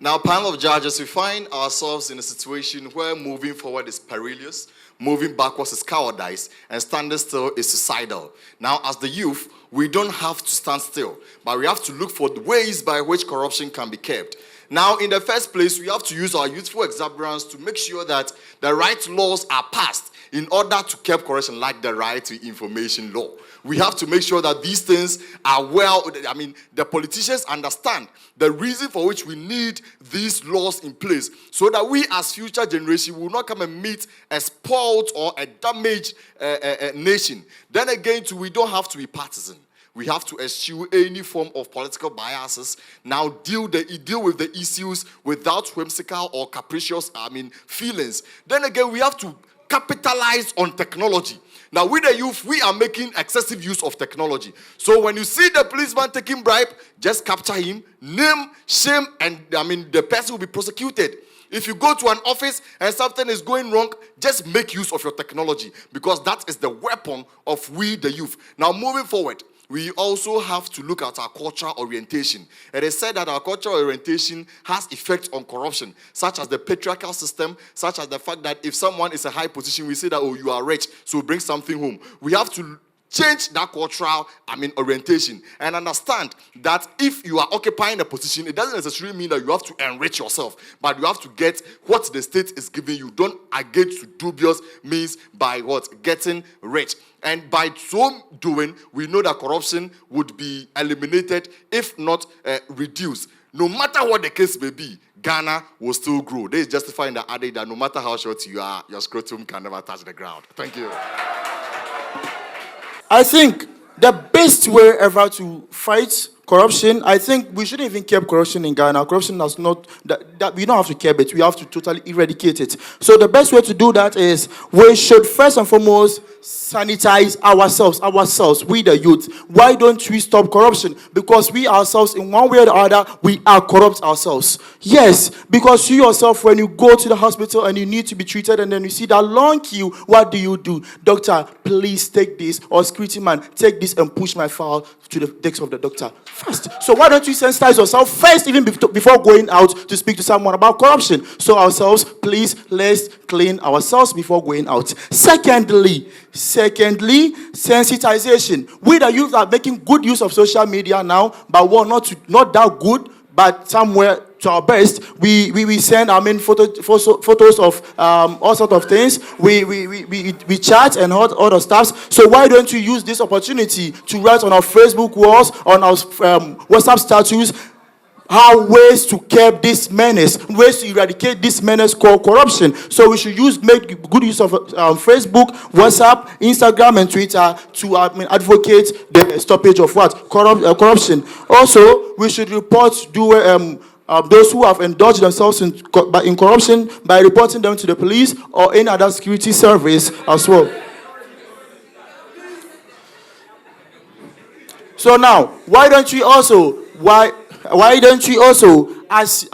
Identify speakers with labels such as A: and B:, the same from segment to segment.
A: Now, panel of judges, we find ourselves in a situation where moving forward is perilous, moving backwards is cowardice, and standing still is suicidal. Now, as the youth, we don't have to stand still, but we have to look for the ways by which corruption can be kept. Now, in the first place, we have to use our youthful exuberance to make sure that the right laws are passed in order to curb corruption, like the right to information law. We have to make sure that these things are the politicians understand the reason for which we need these laws in place, so that we as future generation will not come and meet a spoiled or a damaged nation. Then again, too, we don't have to be partisan. We have to eschew any form of political biases. Now deal with the issues without whimsical or capricious feelings. Then again, we have to capitalize on technology. Now, with the youth, we are making excessive use of technology. So when you see the policeman taking bribe, just capture him, name, shame, and the person will be prosecuted. If you go to an office and something is going wrong, just make use of your technology, because that is the weapon of we, the youth. Now, moving forward, we also have to look at our cultural orientation. It is said that our cultural orientation has effects on corruption, such as the patriarchal system, such as the fact that if someone is a high position, we say that, oh, you are rich, so bring something home. We have to change that cultural orientation and understand that if you are occupying a position, it doesn't necessarily mean that you have to enrich yourself, but you have to get what the state is giving you. Don't engage to dubious means by what? Getting rich. And by so doing, we know that corruption would be eliminated, if not reduced. No matter what the case may be, Ghana will still grow. This is justifying the adage that no matter how short you are, your scrotum can never touch the ground. Thank you.
B: I think the best way ever to fight corruption, I think we shouldn't even curb corruption in Ghana. Corruption does not, that we don't have to curb it. We have to totally eradicate it. So the best way to do that is we should first and foremost sanitize ourselves, we the youth. Why don't we stop corruption? Because we ourselves, in one way or the other, we are corrupt ourselves. Yes, because you yourself, when you go to the hospital and you need to be treated and then you see that long queue, what do? Doctor, please take this, or security man, take this and push my file to the desk of the doctor first. So why don't you sensitize yourself first, even before going out to speak to someone about corruption? So ourselves, please, let's clean ourselves before going out. Secondly, sensitization. We the youth are making good use of social media now, but we're not that good, but somewhere to our best, we send photos of all sorts of things. We chat and all other stuff. So why don't you use this opportunity to write on our Facebook walls, on our WhatsApp status, how ways to curb this menace, ways to eradicate this menace called corruption. So we should make good use of Facebook, WhatsApp, Instagram, and Twitter to advocate the stoppage of what? Corruption. Also, we should report those who have indulged themselves in corruption by reporting them to the police or any other security service as well. So now, why don't we also, as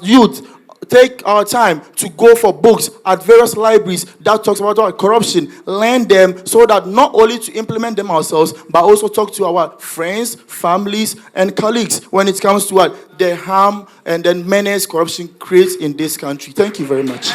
B: youth, take our time to go for books at various libraries that talks about corruption, learn them so that not only to implement them ourselves, but also talk to our friends, families, and colleagues when it comes to the harm and then menace corruption creates in this country. Thank you very much.